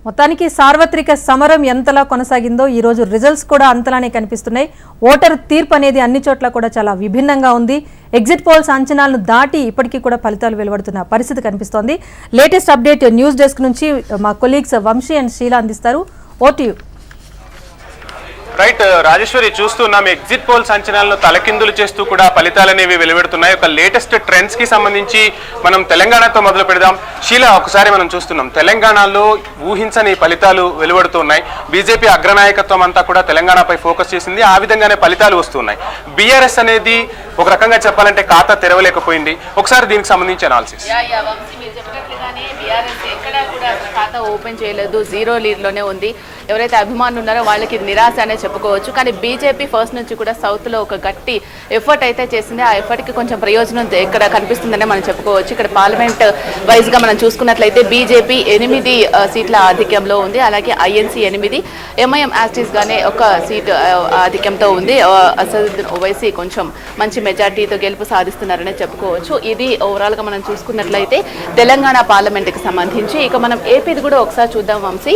మొత్తానికి సార్వత్రిక సమరం ఎంతలా కొనసాగిందో ఈ రోజు రిజల్ట్స్ కూడా అంతలానే కనిపిస్తున్నాయి. ఓటర్ తీర్పు అనేది అన్ని చోట్ల కూడా చాలా విభిన్నంగా ఉంది. ఎగ్జిట్ పోల్స్ అంచనాలను దాటి ఇప్పటికీ కూడా ఫలితాలు వెలువడుతున్న పరిస్థితి కనిపిస్తోంది. లేటెస్ట్ అప్డేట్ న్యూస్ డెస్క్ నుంచి మా కొలీగ్స్ వంశీ అండ్ శీలా అందిస్తారు. ఓటీయూ రైట్ రాజేశ్వరి, చూస్తున్నాం ఎగ్జిట్ పోల్స్ అంచనాలను తలకిందులు చేస్తూ కూడా ఫలితాలనేవి వెలువడుతున్నాయి. ఒక లేటెస్ట్ ట్రెండ్స్ కి సంబంధించి మనం తెలంగాణతో మొదలు పెడదాం. షీలా, ఒకసారి మనం చూస్తున్నాం తెలంగాణలో ఊహించని ఫలితాలు వెలువడుతున్నాయి. బీజేపీ అగ్రనాయకత్వం అంతా కూడా తెలంగాణపై ఫోకస్ చేసింది. ఆ విధంగానే ఫలితాలు వస్తున్నాయి. బీఆర్ఎస్ అనేది ఒక రకంగా చెప్పాలంటే ఖాతా తెరవలేకపోయింది. ఒకసారి దీనికి సంబంధించి అనాలిసిస్. ఖాతా ఓపెన్ చేయలేదు, జీరో లీడ్లోనే ఉంది. ఎవరైతే అభిమానులు ఉన్నారో వాళ్ళకి నిరాశ అనే చెప్పుకోవచ్చు. కానీ బీజేపీ ఫస్ట్ నుంచి కూడా సౌత్లో ఒక గట్టి ఎఫర్ట్ అయితే చేసింది. ఆ ఎఫర్ట్కి కొంచెం ప్రయోజనం ఇక్కడ కనిపిస్తుందనే మనం చెప్పుకోవచ్చు. ఇక్కడ పార్లమెంట్ వైజ్గా మనం చూసుకున్నట్లయితే బీజేపీ 8 సీట్ల ఆధిక్యంలో ఉంది. అలాగే ఐఎన్సీ 8, ఎంఐఎం యాస్టీస్గానే ఒక సీట్ ఆధిక్యంతో ఉంది. అసదుద్దీన్ ఓవైసీ కొంచెం మంచి మెజార్టీతో గెలుపు సాధిస్తున్నారనే చెప్పుకోవచ్చు. ఇది ఓవరాల్గా మనం చూసుకున్నట్లయితే తెలంగాణ పార్లమెంట్కి సంబంధించి. ఇక మనం ఏపీది కూడా ఒకసారి చూద్దాం వంశీ.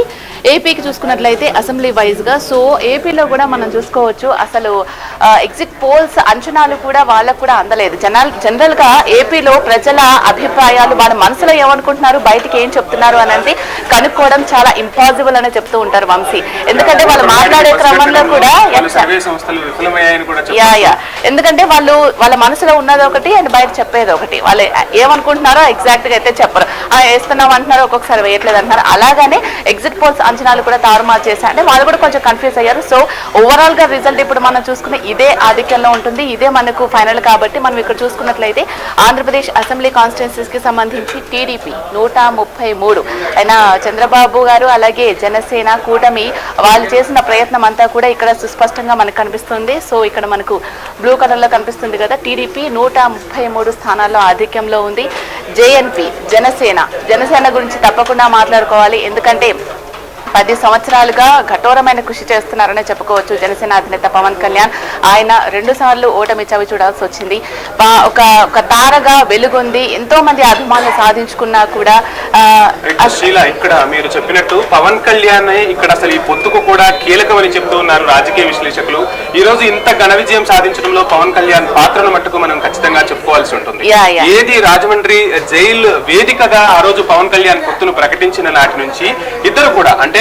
ఏపీకి చూసుకున్నట్లయితే అసెంబ్లీ వైజ్గా సో ఏపీలో కూడా మనం చూసుకోవచ్చు. అసలు ఎగ్జిట్ పోల్స్ అంచనాలు కూడా వాళ్ళకు కూడా అందలేదు. జనరల్గా ఏపీలో ప్రజల అభిప్రాయాలు వాళ్ళ మనసులో ఏమనుకుంటున్నారు, బయటికి ఏం చెప్తున్నారు అనేది కనుక్కోవడం చాలా ఇంపాసిబుల్ అనే చెప్తూ ఉంటారు వంశీ. ఎందుకంటే వాళ్ళు మాట్లాడే క్రమంలో కూడా ఎందుకంటే వాళ్ళ మనసులో ఉన్నది ఒకటి అండ్ బయట చెప్పేది ఒకటి. వాళ్ళు ఏమనుకుంటున్నారో ఎగ్జాక్ట్గా అయితే చెప్పరు. వేస్తున్నాం అంటున్నారు, ఒక్కొక్కసారి వేయట్లేదు అంటున్నారు. అలాగనే ఎగ్జిట్ పోల్స్ అంచనాలు కూడా తారుమారు చేశారు. అంటే వాళ్ళు కూడా కొంచెం కన్ఫ్యూజ్ అయ్యారు. సో ఓవరాల్ గా రిజల్ట్ ఇప్పుడు మనం చూసుకునే ఇదే ఆధిక్యంలో ఉంటుంది. ఇదే మనకు ఫైనల్ కాబట్టి మనం ఇక్కడ చూసుకున్నట్లయితే ఆంధ్రప్రదేశ్ అసెంబ్లీ కాన్స్టిట్యున్సీస్ కి సంబంధించి టీడీపీ 133 అయినా చంద్రబాబు గారు అలాగే జనసేన కూటమి వాళ్ళు చేసిన ప్రయత్నం అంతా కూడా ఇక్కడ సుస్పష్టంగా మనకు కనిపిస్తుంది. సో ఇక్కడ మనకు బ్లూ కలర్ లో కనిపిస్తుంది కదా, టీడీపీ 133 స్థానాల్లో ఆధిక్యంలో ఉంది. జేఎన్పీ జనసేన గురించి తప్పకుండా మాట్లాడుకోవాలి. ఎందుకంటే 10 సంవత్సరాలుగా కఠోరమైన కృషి చేస్తున్నారనే చెప్పుకోవచ్చు. జనసేన అధినేత పవన్ కళ్యాణ్ ఆయన 2 సార్లు ఓటమి చవి చూడాల్సి వచ్చింది. ఒక తారగా వెలుగొంది, ఎంతో మంది అభిమానులు సాధించుకున్నా కూడా. ఇక్కడ మీరు చెప్పినట్టు పవన్ కళ్యాణ్ ఇక్కడ అసలు ఈ పొత్తుకు కూడా కీలకమని చెప్తూ ఉన్నారు రాజకీయ విశ్లేషకులు. ఈ రోజు ఇంత ఘన విజయం సాధించడంలో పవన్ కళ్యాణ్ పాత్రను మట్టుకు మనం ఖచ్చితంగా చెప్పుకోవాల్సి ఉంటుంది. ఏది రాజమండ్రి జైలు వేదికగా ఆ రోజు పవన్ కళ్యాణ్ పొత్తును ప్రకటించిన నాటి నుంచి ఇద్దరు కూడా అంటే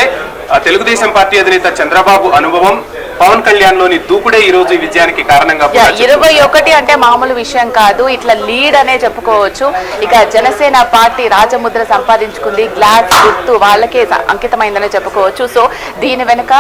తెలుగుదేశం పార్టీ అధినేత చంద్రబాబు అనుభవం, పవన్ కళ్యాణ్ లోని దూకుడే ఈ రోజు విజయానికి కారణంగా 21 అంటే మామూలు విషయం కాదు. ఇట్లా లీడ్ అనే చెప్పుకోవచ్చు. ఇక జనసేన పార్టీ రాజముద్ర సంపాదించుకుంది. గ్లాస్ గుర్తు వాళ్ళకే అంకితమైందనే చెప్పుకోవచ్చు. సో దీని వెనుక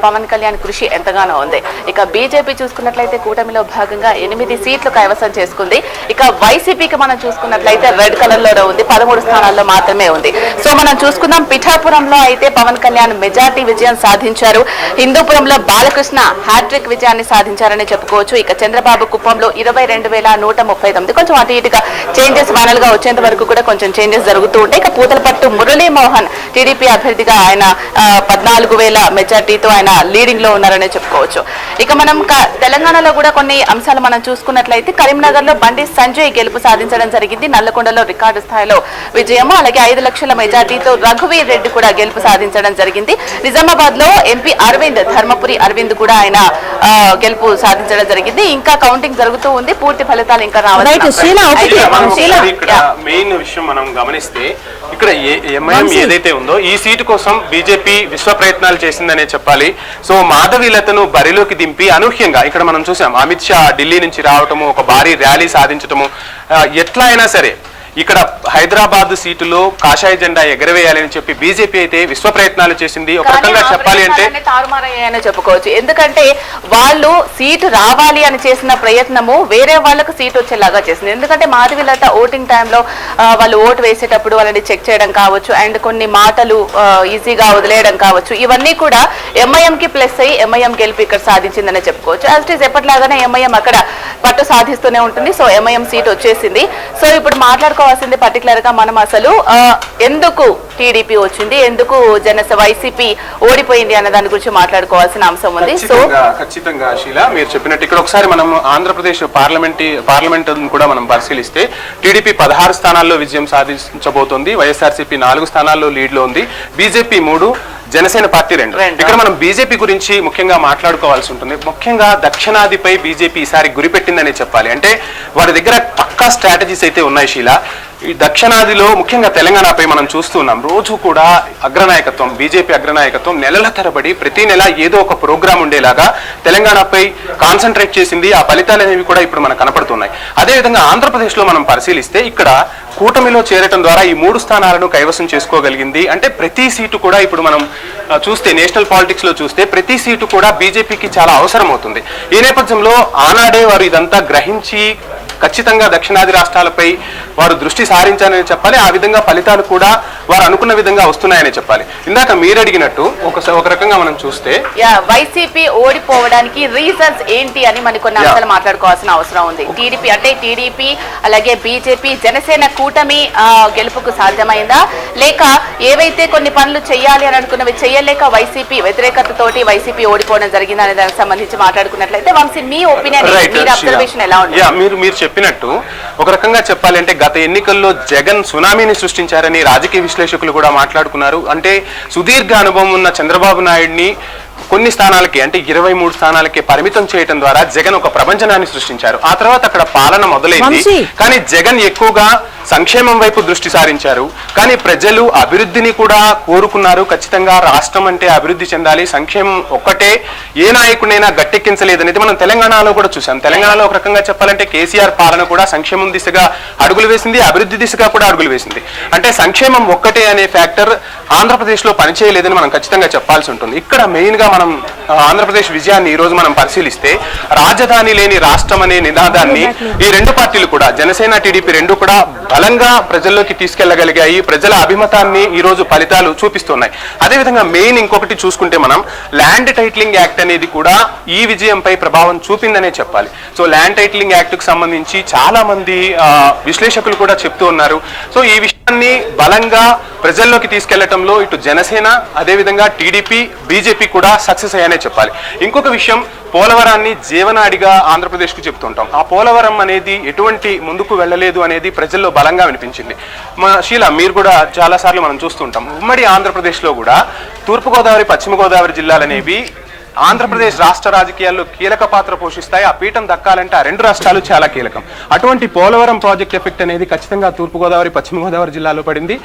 పవన్ కళ్యాణ్ కృషి ఎంతగానో ఉంది. ఇక బీజేపీ చూసుకున్నట్లయితే కూటమిలో భాగంగా 8 సీట్లు కైవసం చేసుకుంది. ఇక వైసీపీకి మనం చూసుకున్నట్లయితే రెడ్ కలర్ లో ఉంది, 13 స్థానాల్లో మాత్రమే ఉంది. సో మనం చూసుకుందాం, పిఠాపురంలో అయితే పవన్ కళ్యాణ్ మెజార్టీ విజయం సాధించారు. హిందూపురంలో బాలకృష్ణ హ్యాట్రిక్ విజయాన్ని సాధించారని చెప్పుకోవచ్చు. ఇక చంద్రబాబు కుప్పంలో 22,139 కొంచెం అటు ఇటుగా చేంజెస్ ఫైనల్ గా వచ్చేంత వరకు కూడా కొంచెం చేంజెస్ జరుగుతూ ఉంటాయి. ఇక పూతలపట్టు మురళీమోహన్ టీడీపీ అభ్యర్థిగా ఆయన 14,000 మెజార్టీతో ఆయన లీడింగ్ లో ఉన్నారని చెప్పుకోవచ్చు. ఇక మనం తెలంగాణలో కూడా కొన్ని అంశాలు మనం చూసుకున్నట్లయితే కరీంనగర్ లో బండి సంజయ్ గెలుపు సాధించడం జరిగింది. నల్లకొండలో రికార్డు స్థాయిలో విజయము, అలాగే 5 లక్షల మెజార్టీతో రఘువీర్ రెడ్డి కూడా గెలుపు సాధించడం జరిగింది. నిజామాబాద్ లో ఎంపీ అరవింద్ ధర్మపురి అరవింద్ కూడా ఆయన గెలుపు సాధించడం జరిగింది. ఇంకా కౌంటింగ్ జరుగుతూ ఉంది, పూర్తి ఫలితాలు ఇంకా రావాలి. మెయిన్ విషయం మనం గమనిస్తే ఇక్కడ ఎంఐఎం ఏదైతే ఉందో ఈ సీటు కోసం బీజేపీ విశ్వ ప్రయత్నాలు చేసిందనే చెప్పాలి. సో మాధవీలతను బరిలోకి దింపి అనూహ్యంగా ఇక్కడ మనం చూసాం అమిత్ షా ఢిల్లీ నుంచి రావటము, ఒక భారీ ర్యాలీ సాధించటము. ఎట్లా అయినా సరే ఇక్కడ హైదరాబాద్ సీటులో కాషాయ జెండా ఎగరవేయాలని చెప్పి బీజేపీ అయితే విశ్వ ప్రయత్నాలు చేసింది. ఒక రకంగా చెప్పాలి అంటే తారుమారయ్యాయని చెప్పుకోవచ్చు. ఎందుకంటే వాళ్ళు సీటు రావాలి అని చేసిన ప్రయత్నము వేరే వాళ్ళకు సీటు వచ్చేలాగా చేసింది. ఎందుకంటే మాధవీలత ఓటింగ్ టైంలో వాళ్ళు ఓటు వేసేటప్పుడు వాళ్ళని చెక్ చేయడం కావచ్చు, అండ్ కొన్ని మాటలు ఈజీగా వదిలేయడం కావచ్చు, ఇవన్నీ కూడా ఎంఐఎం కి ప్లస్ అయ్యి ఎంఐఎం గెలుపు ఇక్కడ సాధించిందని చెప్పుకోవచ్చు. యాజ్ ఇట్ ఈస్ ఎప్పటిలాగానే ఎంఐఎం అక్కడ పట్టు సాధిస్తూనే ఉంటుంది. సో ఎంఐఎం సీట్ వచ్చేసింది. సో ఇప్పుడు మాట్లాడుకోవాల్సింది పర్టికులర్ గా మనం అసలు ఎందుకు టీడీపీ వచ్చింది, ఎందుకు వైసీపీ ఓడిపోయింది అన్న దాని గురించి మాట్లాడుకోవాల్సిన అంశం ఉంది. సో ఖచ్చితంగా శీల మీరు చెప్పినట్టు ఇక్కడ ఒకసారి మనం ఆంధ్రప్రదేశ్ పార్లమెంట్ కూడా మనం పరిశీలిస్తే టీడీపీ 16 స్థానాల్లో విజయం సాధించబోతోంది, వైఎస్ఆర్సీపీ 4 స్థానాల్లో లీడ్ లో ఉంది, బీజేపీ 3, జనసేన పార్టీ 2. ఇక్కడ మనం బీజేపీ గురించి ముఖ్యంగా మాట్లాడుకోవాల్సి ఉంటుంది. ముఖ్యంగా దక్షిణాదిపై బీజేపీ ఈసారి గురిపెట్టిందనే చెప్పాలి. అంటే వారి దగ్గర పక్కా స్ట్రాటజీస్ అయితే ఉన్నాయి శీల. ఈ దక్షిణాదిలో ముఖ్యంగా తెలంగాణపై మనం చూస్తున్నాం, రోజు కూడా అగ్రనాయకత్వం, బీజేపీ అగ్రనాయకత్వం నెలల తరబడి ప్రతి నెల ఏదో ఒక ప్రోగ్రాం ఉండేలాగా తెలంగాణపై కాన్సన్ట్రేట్ చేసింది. ఆ ఫలితాలు అనేవి కూడా ఇప్పుడు మనకు కనపడుతున్నాయి. అదేవిధంగా ఆంధ్రప్రదేశ్లో మనం పరిశీలిస్తే ఇక్కడ కూటమిలో చేరటం ద్వారా ఈ 3 స్థానాలను కైవసం చేసుకోగలిగింది. అంటే ప్రతి సీటు కూడా ఇప్పుడు మనం చూస్తే నేషనల్ పాలిటిక్స్ లో చూస్తే ప్రతి సీటు కూడా బీజేపీకి చాలా అవసరం అవుతుంది. ఈ నేపథ్యంలో ఆనాడే వారు ఇదంతా గ్రహించి ఖచ్చితంగా దక్షిణాది రాష్ట్రాలపై వారు దృష్టి సారించారని చెప్పాలి. ఆ విధంగా ఫలితాలు కూడా వారు అనుకున్న విధంగా వస్తున్నాయని చెప్పాలి. ఇందాక మీరు అడిగినట్టు ఒక రకంగా మనం చూస్తే వైసీపీ ఓడిపోవడానికి రీజన్స్ ఏంటి అని మనకు కొన్ని అంశాలు మాట్లాడుకోవాల్సిన అవసరం ఉంది. టీడీపీ అలాగే బీజేపీ జనసేన కూటమి గెలుపుకు సాధ్యమైందా, లేక ఏవైతే కొన్ని పనులు చేయాలి అని అనుకున్నవి చేయలేక వైసీపీ వ్యతిరేకతతోటి వైసీపీ ఓడిపోవడం జరిగింది అనే దానికి సంబంధించి మాట్లాడుకున్నట్లయితే వంశీ మీ ఒపీనియన్, మీ అబ్జర్వేషన్ ఎలా ఉంది? మీరు చెప్పినట్టు ఒక రకంగా చెప్పాలి అంటే గత ఎన్నికల్లో జగన్ సునామీని సృష్టించారని రాజకీయ విశ్లేషకులు కూడా మాట్లాడుకున్నారు. అంటే సుదీర్ఘ అనుభవం ఉన్న చంద్రబాబు నాయుడిని కొన్ని స్థానాలకి అంటే 23 స్థానాలకి పరిమితం చేయడం ద్వారా జగన్ ఒక ప్రపంచనాన్ని సృష్టించారు. ఆ తర్వాత అక్కడ పాలన మొదలైంది. కానీ జగన్ ఎక్కువగా సంక్షేమం వైపు దృష్టి సారించారు. కానీ ప్రజలు అభివృద్ధిని కూడా కోరుకున్నారు. ఖచ్చితంగా రాష్ట్రం అంటే అభివృద్ధి చెందాలి, సంక్షేమం ఒక్కటే ఏ నాయకుడైనా గట్టెక్కించలేదనేది మనం తెలంగాణలో కూడా చూసాం. తెలంగాణలో ఒక రకంగా చెప్పాలంటే కేసీఆర్ పాలన కూడా సంక్షేమం దిశగా అడుగులు వేసింది, అభివృద్ధి దిశగా కూడా అడుగులు వేసింది. అంటే సంక్షేమం ఒక్కటే అనే ఫ్యాక్టర్ ఆంధ్రప్రదేశ్లో పనిచేయలేదని మనం ఖచ్చితంగా చెప్పాల్సి ఉంటుంది. ఇక్కడ మెయిన్గా మనం ఆంధ్రప్రదేశ్ విజయాన్ని ఈ రోజు మనం పరిశీలిస్తే రాజధాని లేని రాష్ట్రం అనే నినాదాన్ని ఈ 2 పార్టీలు కూడా జనసేన టీడీపీ 2 కూడా బలంగా ప్రజల్లోకి తీసుకెళ్లగలిగాయి. ప్రజల అభిమతాన్ని ఈ రోజు ఫలితాలు చూపిస్తున్నాయి. అదేవిధంగా మెయిన్ ఇంకొకటి చూసుకుంటే మనం ల్యాండ్ టైటిలింగ్ యాక్ట్ అనేది కూడా ఈ విజయంపై ప్రభావం చూపిందనే చెప్పాలి. సో ల్యాండ్ టైటిలింగ్ యాక్ట్ కు సంబంధించి చాలా మంది విశ్లేషకులు కూడా చెప్తూ ఉన్నారు. సో ఈ విషయాన్ని బలంగా ప్రజల్లోకి తీసుకెళ్లటంలో ఇటు జనసేన అదేవిధంగా టీడీపీ బీజేపీ కూడా సక్సెస్ అయ్యానే చెప్పాలి. ఇంకొక విషయం, పోలవరాన్ని జీవనాడిగా ఆంధ్రప్రదేశ్కు చెప్తుంటాం. ఆ పోలవరం అనేది ఎటువంటి ముందుకు వెళ్ళలేదు అనేది ప్రజల్లో బలంగా వినిపించింది. శీల మీరు కూడా చాలా సార్లు మనం చూస్తుంటాం, ఉమ్మడి ఆంధ్రప్రదేశ్లో కూడా తూర్పుగోదావరి పశ్చిమ గోదావరి జిల్లాలనేవి ఆంధ్రప్రదేశ్ రాష్ట్ర రాజకీయాల్లో కీలక పాత్ర పోషిస్తాయి. ఆ పీఠం దక్కాలంటే ఆ 2 రాష్ట్రాలు చాలా కీలకం. అటువంటి పోలవరం ప్రాజెక్ట్ ఎఫెక్ట్ అనేది ఖచ్చితంగా తూర్పుగోదావరి పశ్చిమ గోదావరి జిల్లాలో పడింది.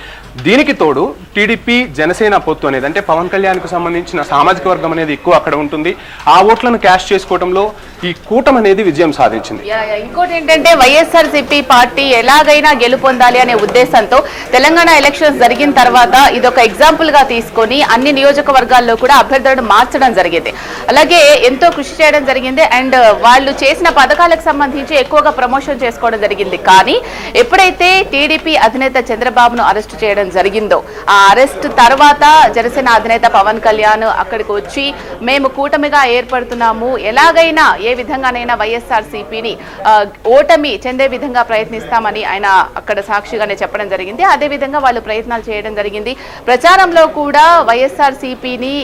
దీనికి తోడు టీడీపీ జనసేన పొత్తు అనేది అంటే పవన్ కళ్యాణ్కు సంబంధించిన సామాజిక వర్గం అనేది ఎక్కువ అక్కడ ఉంటుంది. ఆ ఓట్లను క్యాష్ చేసుకోవడంలో ఈ కూటమి అనేది విజయం సాధించింది. ఇంకోటి ఏంటంటే వైఎస్ఆర్సీపీ పార్టీ ఎలాగైనా గెలుపొందాలి అనే ఉద్దేశంతో తెలంగాణ ఎలక్షన్స్ జరిగిన తర్వాత ఇదొక ఎగ్జాంపుల్ గా తీసుకొని అన్ని నియోజకవర్గాల్లో కూడా అభ్యర్థులను మార్చడం జరిగింది. అలాగే ఎంతో కృషి చేయడం జరిగింది. అండ్ వాళ్ళు చేసిన పథకాలకు సంబంధించి ఎక్కువగా ప్రమోషన్ చేసుకోవడం జరిగింది. కానీ ఎప్పుడైతే టీడీపీ అధినేత చంద్రబాబును అరెస్ట్ చేయడం జరిగిందో ఆ అరెస్ట్ తర్వాత జనసేన అధినేత పవన్ కళ్యాణ్ అక్కడికి వచ్చి మేము కూటమిగా ఏర్పడుతున్నాము, ఎలాగైనా ఏ విధంగానైనా వైఎస్ఆర్సీపీని ఓటమి చెందే విధంగా ప్రయత్నిస్తామని ఆయన అక్కడ సాక్షిగానే చెప్పడం జరిగింది. అదేవిధంగా వాళ్ళు ప్రయత్నాలు చేయడం జరిగింది. ప్రచారంలో కూడా వైఎస్ఆర్సీపీని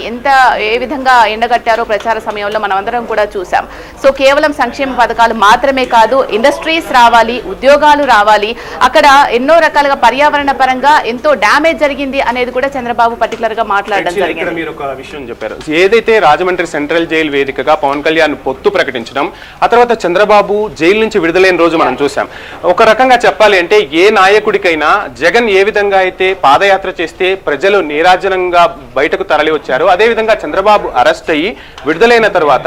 ఏ విధంగా ఎండగట్టారో ప్రచార సమయంలో మనం అందరం కూడా చూసాం. సో కేవలం సంక్షేమ పథకాలు మాత్రమే కాదు, ఇండస్ట్రీస్ రావాలి, ఉద్యోగాలు రావాలి, అక్కడ ఎన్నో రకాలుగా పర్యావరణ పరంగా ఎంతో డ్యామేజ్ జరిగింది అనేది కూడా చంద్రబాబు పర్టికులర్ గా మాట్లాడడం జరిగింది. మీరు ఒక విషయం చెప్పారు, ఏదైతే రాజమండ్రి సెంట్రల్ జైలు వేదికగా పవన్ కళ్యాణ్ పొత్తు ప్రకటించడం, ఆ తర్వాత చంద్రబాబు జైలు నుంచి విడుదలైన రోజు మనం చూసాం. ఒక రకంగా చెప్పాలి అంటే ఏ నాయకుడికైనా జగన్ ఏ విధంగా అయితే పాదయాత్ర చేస్తే ప్రజలు నీరాజనంగా బయటకు తరలి వచ్చారు, అదేవిధంగా చంద్రబాబు అరెస్ట్ అయ్యి విడుదలైన తర్వాత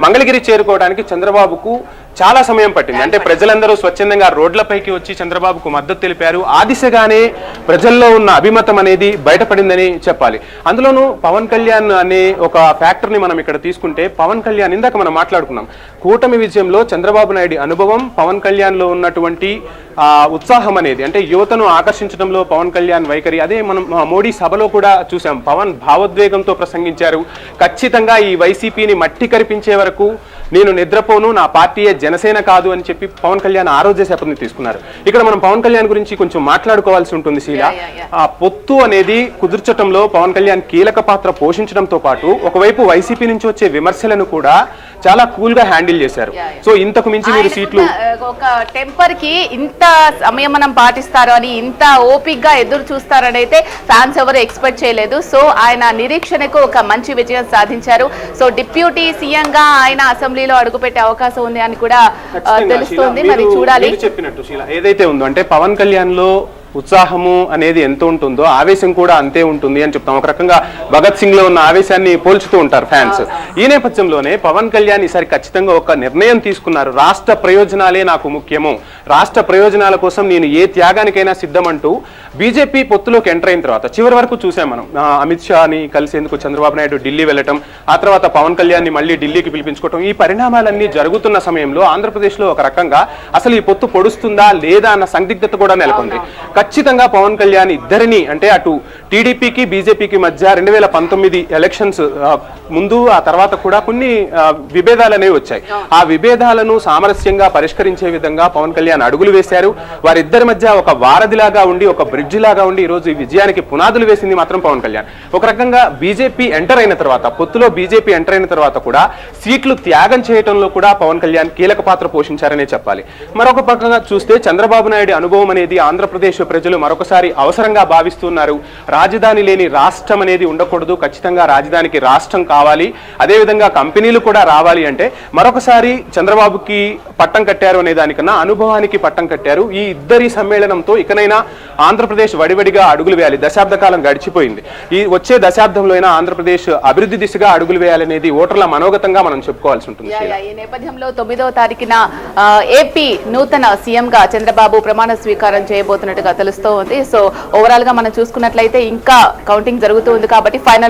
మంగళగిరి చేరుకోవడానికి చంద్రబాబుకు చాలా సమయం పట్టింది. అంటే ప్రజలందరూ స్వచ్ఛందంగా రోడ్లపైకి వచ్చి చంద్రబాబుకు మద్దతు తెలిపారు. ఆ దిశగానే ప్రజల్లో ఉన్న అభిమతం అనేది బయటపడిందని చెప్పాలి. అందులోనూ పవన్ కళ్యాణ్ అనే ఒక ఫ్యాక్టర్ని మనం ఇక్కడ తీసుకుంటే, పవన్ కళ్యాణ్ ఇందాక మనం మాట్లాడుకున్నాం, కూటమి విజయంలో చంద్రబాబు నాయుడు అనుభవం, పవన్ కళ్యాణ్లో ఉన్నటువంటి ఉత్సాహం అనేది, అంటే యువతను ఆకర్షించడంలో పవన్ కళ్యాణ్ వైఖరి, అదే మనం మోడీ సభలో కూడా చూసాం. పవన్ భావోద్వేగంతో ప్రసంగించారు. ఖచ్చితంగా ఈ వైసీపీని మట్టి కరిపించే వరకు నేను నిద్రపోను, నా పార్టీయే జనసేన కాదు అని చెప్పి పవన్ కళ్యాణ్ ఆ రోజే శపథం తీసుకున్నారు. ఇక్కడ మనం పవన్ కళ్యాణ్ గురించి కొంచెం మాట్లాడుకోవాల్సి ఉంటుంది శీల. ఆ పొత్తు అనేది కుదుర్చటంలో పవన్ కళ్యాణ్ కీలక పాత్ర పోషించడంతో పాటు ఒకవైపు వైసీపీ నుంచి వచ్చే విమర్శలను కూడా చాలా కూల్ గా హ్యాండిల్ చేశారు. సో ఇంతకు మించి మీరు సీట్లు ఒక టెంపర్ కి ఇంత సంయమనం పాటిస్తారు అని, ఇంత ఓపిక్ గా ఎదురు చూస్తారని అయితే ఫ్యాన్స్ ఎవరు ఎక్స్పెక్ట్ చేయలేదు. సో ఆయన నిరీక్షణకు ఒక మంచి విజయం సాధించారు. సో డిప్యూటీ సీఎం గా ఆయన అసెంబ్లీలో అడుగుపెట్టే అవకాశం ఉంది అని కూడా తెలుస్తోంది. మరి చూడాలి. చెప్పినట్టు శీల ఏదైతే ఉందో అంటే పవన్ కళ్యాణ్ లో ఉత్సాహము అనేది ఎంత ఉంటుందో ఆవేశం కూడా అంతే ఉంటుంది అని చెప్తాం. ఒక రకంగా భగత్ సింగ్ లో ఉన్న ఆవేశాన్ని పోల్చుతూ ఉంటారు ఫ్యాన్స్. ఈ నేపథ్యంలోనే పవన్ కళ్యాణ్ ఈసారి ఖచ్చితంగా ఒక నిర్ణయం తీసుకున్నారు. రాష్ట్ర ప్రయోజనాలే నాకు ముఖ్యము, రాష్ట్ర ప్రయోజనాల కోసం నేను ఏ త్యాగానికైనా సిద్ధమంటూ బీజేపీ పొత్తులోకి ఎంటర్ అయిన తర్వాత చివరి వరకు చూసాం మనం. అమిత్ షాని కలిసేందుకు చంద్రబాబు నాయుడు ఢిల్లీ వెళ్ళటం, ఆ తర్వాత పవన్ కళ్యాణ్ ని మళ్ళీ ఢిల్లీకి పిలిపించుకోవటం, ఈ పరిణామాలన్నీ జరుగుతున్న సమయంలో ఆంధ్రప్రదేశ్ లో ఒక రకంగా అసలు ఈ పొత్తు పొడుస్తుందా లేదా అన్న సందిగ్ధత కూడా నెలకొంది. ఖచ్చితంగా పవన్ కళ్యాణ్ ఇద్దరిని అంటే అటు టీడీపీకి బీజేపీకి మధ్య 2019 ఎలక్షన్స్ ముందు ఆ తర్వాత కూడా కొన్ని విభేదాలు అనేవి వచ్చాయి. ఆ విభేదాలను సామరస్యంగా పరిష్కరించే విధంగా పవన్ కళ్యాణ్ అడుగులు వేశారు. వారిద్దరి మధ్య ఒక వారధిలాగా ఉండి, ఒక బ్రిడ్జ్ లాగా ఉండి ఈ రోజు ఈ విజయానికి పునాదులు వేసింది మాత్రం పవన్ కళ్యాణ్. ఒక రకంగా బీజేపీ ఎంటర్ అయిన తర్వాత, పొత్తులో బీజేపీ ఎంటర్ అయిన తర్వాత కూడా సీట్లు త్యాగం చేయడంలో కూడా పవన్ కళ్యాణ్ కీలక పాత్ర పోషించారనే చెప్పాలి. మరొక పక్కగా చూస్తే చంద్రబాబు నాయుడు అనుభవం అనేది ఆంధ్రప్రదేశ్ ప్రజలు మరొకసారి అవసరంగా భావిస్తున్నారు. రాజధాని లేని రాష్ట్రం అనేది ఉండకూడదు, ఖచ్చితంగా రాజధానికి రాష్ట్రం కావాలి, అదేవిధంగా కంపెనీలు కూడా రావాలి అంటే మరొకసారి చంద్రబాబుకి పట్టం కట్టారు అనే దానికన్నా అనుభవానికి పట్టం కట్టారు. ఈ ఇద్దరి సమ్మేళనంతో ఇకనైనా ఆంధ్రప్రదేశ్ వడివడిగా అడుగులు వేయాలి. దశాబ్ద కాలం గడిచిపోయింది. ఈ వచ్చే దశాబ్దంలో అయినా ఆంధ్రప్రదేశ్ అభివృద్ధి దిశగా అడుగులు వేయాలనేది ఓటర్ల మనోగతంగా మనం చెప్పుకోవాల్సి ఉంటుంది. ఈ నేపథ్యంలో 9వ తారీఖున ఏపీ నూతన సీఎం గా చంద్రబాబు ప్రమాణ స్వీకారం చేయబోతున్నట్టుగా తెలుస్తూ ఉంది. సో ఓవరాల్ గా మనం చూసుకున్నట్లయితే ఇంకా కౌంటింగ్ జరుగుతూ ఉంది కాబట్టి ఫైనల్